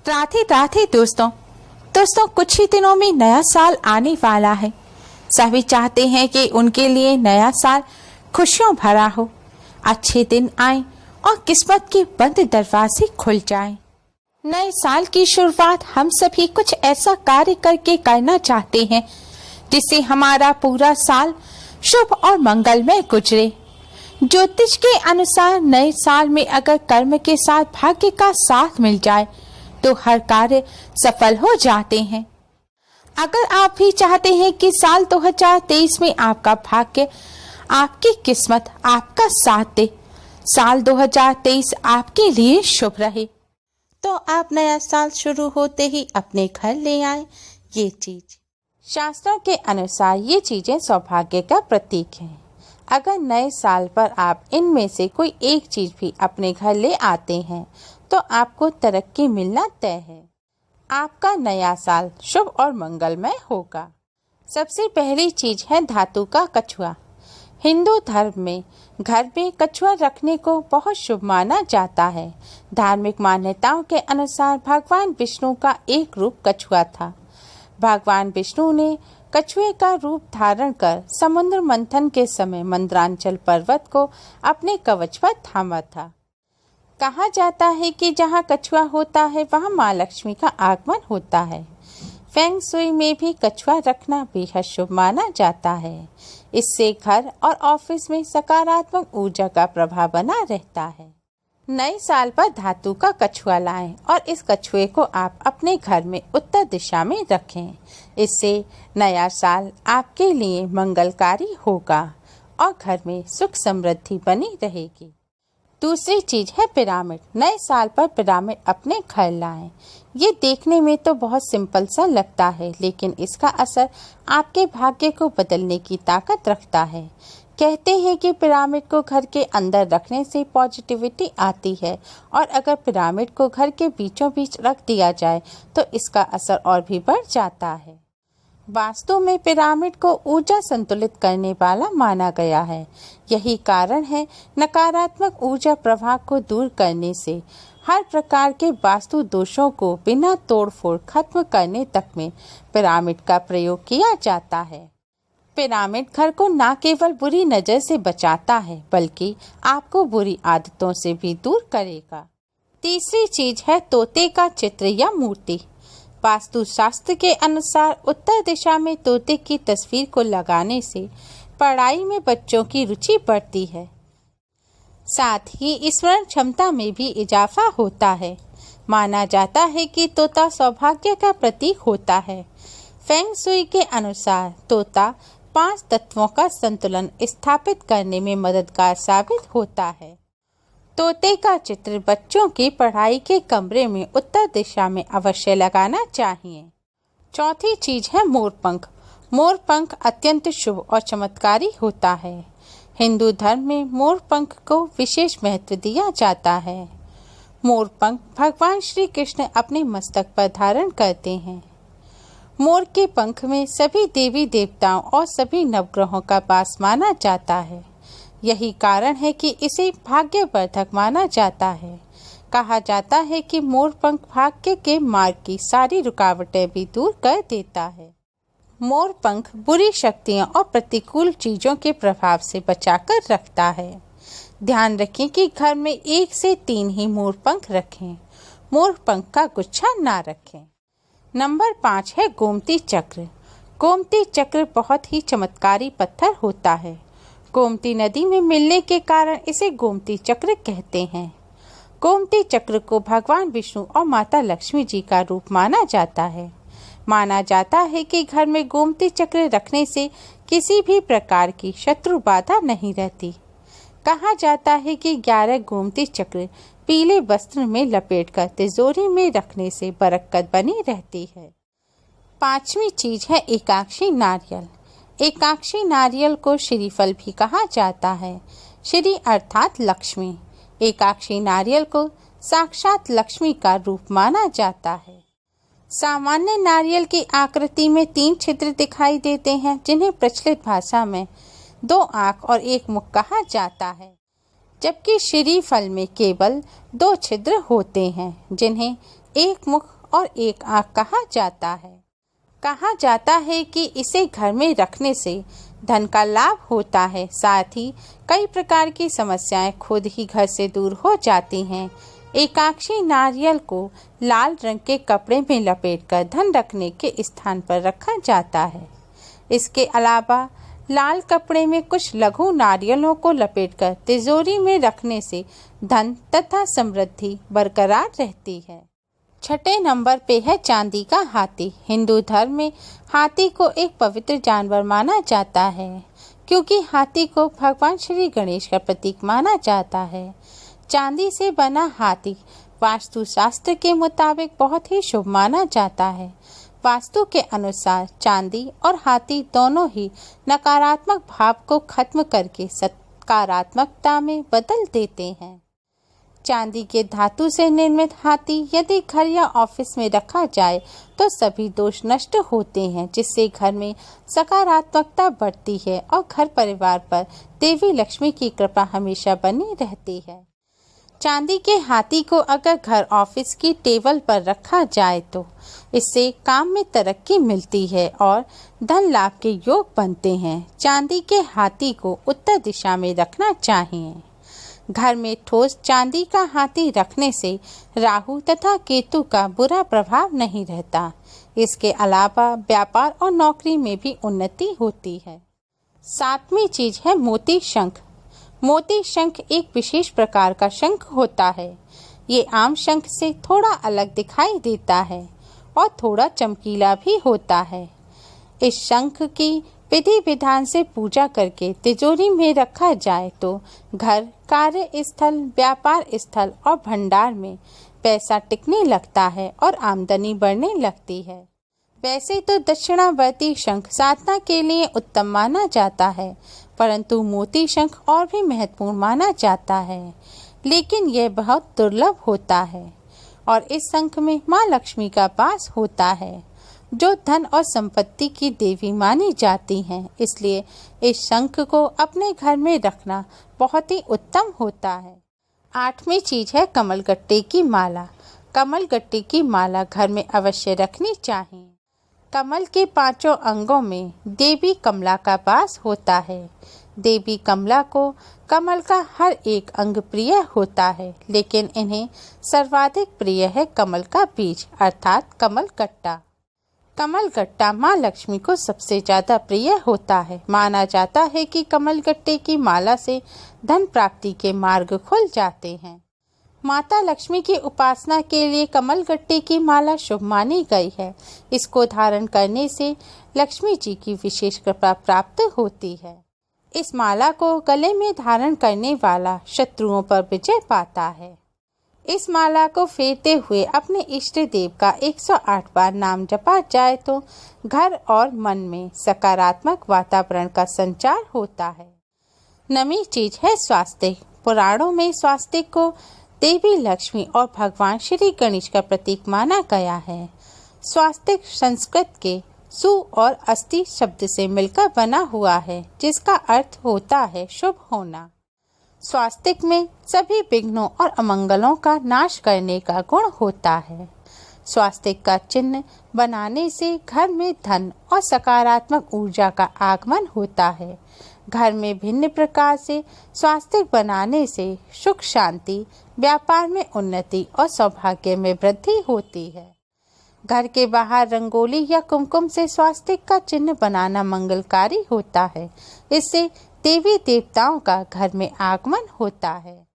राधे राधे दोस्तों कुछ ही दिनों में नया साल आने वाला है। सभी चाहते हैं कि उनके लिए नया साल खुशियों भरा हो, अच्छे दिन आए और किस्मत के बंद दरवाजे खुल जाएं। नए साल की शुरुआत हम सभी कुछ ऐसा कार्य करके करना चाहते हैं जिससे हमारा पूरा साल शुभ और मंगलमय गुजरे। ज्योतिष के अनुसार नए साल में अगर कर्म के साथ भाग्य का साथ मिल जाए तो हर कार्य सफल हो जाते हैं। अगर आप भी चाहते हैं कि साल 2023 में आपका भाग्य, आपकी किस्मत आपका साथ दे, साल 2023 आपके लिए शुभ रहे, तो आप नया साल शुरू होते ही अपने घर ले आए ये चीज। शास्त्रों के अनुसार ये चीजें सौभाग्य का प्रतीक हैं। अगर नए साल पर आप इनमें से कोई एक चीज भी अपने घर ले आते हैं तो आपको तरक्की मिलना तय है। आपका नया साल शुभ और मंगलमय होगा। सबसे पहली चीज है धातु का कछुआ। हिंदू धर्म में घर में कछुआ रखने को बहुत शुभ माना जाता है। धार्मिक मान्यताओं के अनुसार भगवान विष्णु का एक रूप कछुआ था। भगवान विष्णु ने कछुए का रूप धारण कर समुद्र मंथन के समय मंदरांचल पर्वत को अपने कवच पर थामा था। कहा जाता है कि जहाँ कछुआ होता है वहाँ माँ लक्ष्मी का आगमन होता है। फेंग शुई में भी कछुआ रखना बेहद शुभ माना जाता है। इससे घर और ऑफिस में सकारात्मक ऊर्जा का प्रभाव बना रहता है। नए साल पर धातु का कछुआ लाएं और इस कछुए को आप अपने घर में उत्तर दिशा में रखें। इससे नया साल आपके लिए मंगलकारी होगा और घर में सुख समृद्धि बनी रहेगी। दूसरी चीज है पिरामिड। नए साल पर पिरामिड अपने घर लाएं। ये देखने में तो बहुत सिंपल सा लगता है, लेकिन इसका असर आपके भाग्य को बदलने की ताकत रखता है। कहते हैं कि पिरामिड को घर के अंदर रखने से पॉजिटिविटी आती है और अगर पिरामिड को घर के बीचों बीच रख दिया जाए तो इसका असर और भी बढ़ जाता है। वास्तु में पिरामिड को ऊर्जा संतुलित करने वाला माना गया है। यही कारण है नकारात्मक ऊर्जा प्रवाह को दूर करने से हर प्रकार के वास्तु दोषों को बिना तोड़फोड़ खत्म करने तक में पिरामिड का प्रयोग किया जाता है। पिरामिड घर को न केवल बुरी नजर से बचाता है बल्कि आपको बुरी आदतों से भी दूर करेगा। तीसरी चीज है तोते का चित्र या मूर्ति। वास्तु शास्त्र के अनुसार उत्तर दिशा में तोते की तस्वीर को लगाने से पढ़ाई में बच्चों की रुचि बढ़ती है। साथ ही स्मरण क्षमता में भी इजाफा होता है। माना जाता है कि तोता सौभाग्य का प्रतीक होता है। फेंग शुई के अनुसार तोता 5 तत्वों का संतुलन स्थापित करने में मददगार साबित होता है। तोते का चित्र बच्चों की पढ़ाई के कमरे में उत्तर दिशा में अवश्य लगाना चाहिए। चौथी चीज है मोरपंख। मोरपंख अत्यंत शुभ और चमत्कारी होता है। हिंदू धर्म में मोरपंख को विशेष महत्व दिया जाता है। मोरपंख भगवान श्री कृष्ण अपने मस्तक पर धारण करते हैं। मोर के पंख में सभी देवी देवताओं और सभी नवग्रहों का वास माना जाता है। यही कारण है कि इसे भाग्यवर्धक माना जाता है। कहा जाता है कि मोर पंख भाग्य के मार्ग की सारी रुकावटें भी दूर कर देता है। मोर पंख बुरी शक्तियों और प्रतिकूल चीजों के प्रभाव से बचाकर रखता है। ध्यान रखें कि घर में 1 से 3 ही मोर पंख रखें। मोर पंख का गुच्छा ना रखें। नंबर 5 है गोमती चक्र। गोमती चक्र बहुत ही चमत्कारी पत्थर होता है। गोमती नदी में मिलने के कारण इसे गोमती चक्र कहते हैं। गोमती चक्र को भगवान विष्णु और माता लक्ष्मी जी का रूप माना जाता है। माना जाता है कि घर में गोमती चक्र रखने से किसी भी प्रकार की शत्रु बाधा नहीं रहती। कहा जाता है कि 11 गोमती चक्र पीले वस्त्र में लपेटकर तिजोरी में रखने से बरकत बनी रहती है। 5वीं चीज है एकाक्षी नारियल। एकाक्षी नारियल को श्रीफल भी कहा जाता है। श्री अर्थात लक्ष्मी। एकाक्षी नारियल को साक्षात लक्ष्मी का रूप माना जाता है। सामान्य नारियल की आकृति में 3 छिद्र दिखाई देते हैं, जिन्हें प्रचलित भाषा में 2 आँख और 1 मुख कहा जाता है, जबकि श्रीफल में केवल 2 छिद्र होते हैं, जिन्हें एक मुख और एक आँख कहा जाता है। कहा जाता है कि इसे घर में रखने से धन का लाभ होता है, साथ ही कई प्रकार की समस्याएं खुद ही घर से दूर हो जाती हैं। एकाक्षी नारियल को लाल रंग के कपड़े में लपेटकर धन रखने के स्थान पर रखा जाता है। इसके अलावा लाल कपड़े में कुछ लघु नारियलों को लपेटकर तिजोरी में रखने से धन तथा समृद्धि बरकरार रहती है। छठे नंबर पे है चांदी का हाथी। हिंदू धर्म में हाथी को एक पवित्र जानवर माना जाता है, क्योंकि हाथी को भगवान श्री गणेश का प्रतीक माना जाता है। चांदी से बना हाथी वास्तु शास्त्र के मुताबिक बहुत ही शुभ माना जाता है। वास्तु के अनुसार चांदी और हाथी दोनों ही नकारात्मक भाव को खत्म करके सकारात्मकता में बदल देते हैं। चांदी के धातु से निर्मित हाथी यदि घर या ऑफिस में रखा जाए तो सभी दोष नष्ट होते हैं, जिससे घर में सकारात्मकता बढ़ती है और घर परिवार पर देवी लक्ष्मी की कृपा हमेशा बनी रहती है। चांदी के हाथी को अगर घर ऑफिस की टेबल पर रखा जाए तो इससे काम में तरक्की मिलती है और धन लाभ के योग बनते हैं। चांदी के हाथी को उत्तर दिशा में रखना चाहिए। घर में ठोस चांदी का हाथी रखने से राहु तथा केतु का बुरा प्रभाव नहीं रहता। इसके अलावा व्यापार और नौकरी में भी उन्नति होती है। सातवीं चीज है मोती शंख। मोती शंख एक विशेष प्रकार का शंख होता है। ये आम शंख से थोड़ा अलग दिखाई देता है और थोड़ा चमकीला भी होता है। इस शंख की विधि विधान से पूजा करके तिजोरी में रखा जाए तो घर, कार्य स्थल, व्यापार स्थल और भंडार में पैसा टिकने लगता है और आमदनी बढ़ने लगती है। वैसे तो दक्षिणावर्ती शंख साधना के लिए उत्तम माना जाता है, परंतु मोती शंख और भी महत्वपूर्ण माना जाता है, लेकिन यह बहुत दुर्लभ होता है और इस शंख में माँ लक्ष्मी का वास होता है, जो धन और संपत्ति की देवी मानी जाती हैं। इसलिए इस शंख को अपने घर में रखना बहुत ही उत्तम होता है। आठवीं चीज है कमलगट्टे की माला। कमलगट्टे की माला घर में अवश्य रखनी चाहिए। कमल के पांचों अंगों में देवी कमला का वास होता है। देवी कमला को कमल का हर एक अंग प्रिय होता है, लेकिन इन्हें सर्वाधिक प्रिय है कमल का बीज अर्थात कमलगट्टा। कमलगट्टा माँ लक्ष्मी को सबसे ज्यादा प्रिय होता है। माना जाता है कि कमलगट्टे की माला से धन प्राप्ति के मार्ग खुल जाते हैं। माता लक्ष्मी की उपासना के लिए कमलगट्टे की माला शुभ मानी गई है। इसको धारण करने से लक्ष्मी जी की विशेष कृपा प्राप्त होती है। इस माला को गले में धारण करने वाला शत्रुओं पर विजय पाता है। इस माला को फेरते हुए अपने इष्ट देव का 108 बार नाम जपा जाए तो घर और मन में सकारात्मक वातावरण का संचार होता है। नवीं चीज है स्वास्तिक। पुराणों में स्वास्तिक को देवी लक्ष्मी और भगवान श्री गणेश का प्रतीक माना गया है। स्वास्तिक संस्कृत के सु और अस्ति शब्द से मिलकर बना हुआ है, जिसका अर्थ होता है शुभ होना। स्वास्तिक में सभी विघ्नों और अमंगलों का नाश करने का गुण होता है। स्वास्तिक का चिन्ह बनाने से घर में धन और सकारात्मक ऊर्जा का आगमन होता है। घर में भिन्न प्रकार से स्वास्तिक बनाने से सुख शांति, व्यापार में उन्नति और सौभाग्य में वृद्धि होती है। घर के बाहर रंगोली या कुमकुम से स्वास्तिक का चिन्ह बनाना मंगलकारी होता है। इससे देवी देवताओं का घर में आगमन होता है।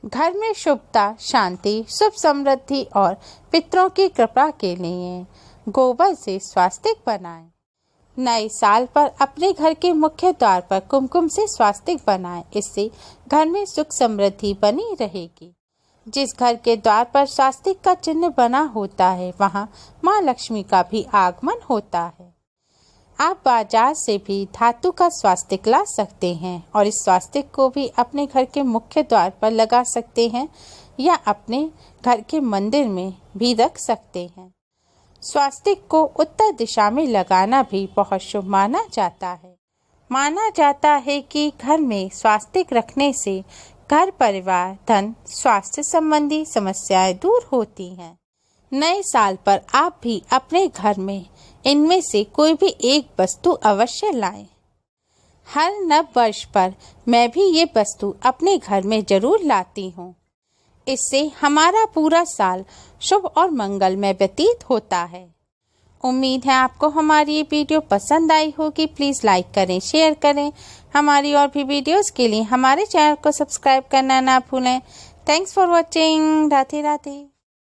घर में शुभता, शांति, सुख समृद्धि और पितरों की कृपा के लिए गोबर से स्वास्तिक बनाएं। नए साल पर अपने घर के मुख्य द्वार पर कुमकुम से स्वास्तिक बनाएं। इससे घर में सुख समृद्धि बनी रहेगी। जिस घर के द्वार पर स्वास्तिक का चिन्ह बना होता है, वहाँ माँ लक्ष्मी का भी आगमन होता है। आप बाजार से भी धातु का स्वास्तिक ला सकते हैं और इस स्वास्तिक को भी अपने घर के मुख्य द्वार पर लगा सकते हैं या अपने घर के मंदिर में भी रख सकते हैं। स्वास्तिक को उत्तर दिशा में लगाना भी बहुत शुभ माना जाता है। माना जाता है कि घर में स्वास्तिक रखने से घर परिवार, धन, स्वास्थ्य संबंधी समस्याएं दूर होती हैं। नए साल पर आप भी अपने घर में इनमें से कोई भी एक वस्तु अवश्य लाएं। हर नव वर्ष पर मैं भी ये वस्तु अपने घर में जरूर लाती हूँ। इससे हमारा पूरा साल शुभ और मंगलमय व्यतीत होता है। उम्मीद है आपको हमारी ये वीडियो पसंद आई होगी। प्लीज़ लाइक करें, शेयर करें। हमारी और भी वीडियोस के लिए हमारे चैनल को सब्सक्राइब करना ना भूलें। Thanks for watching. Radhe Radhe.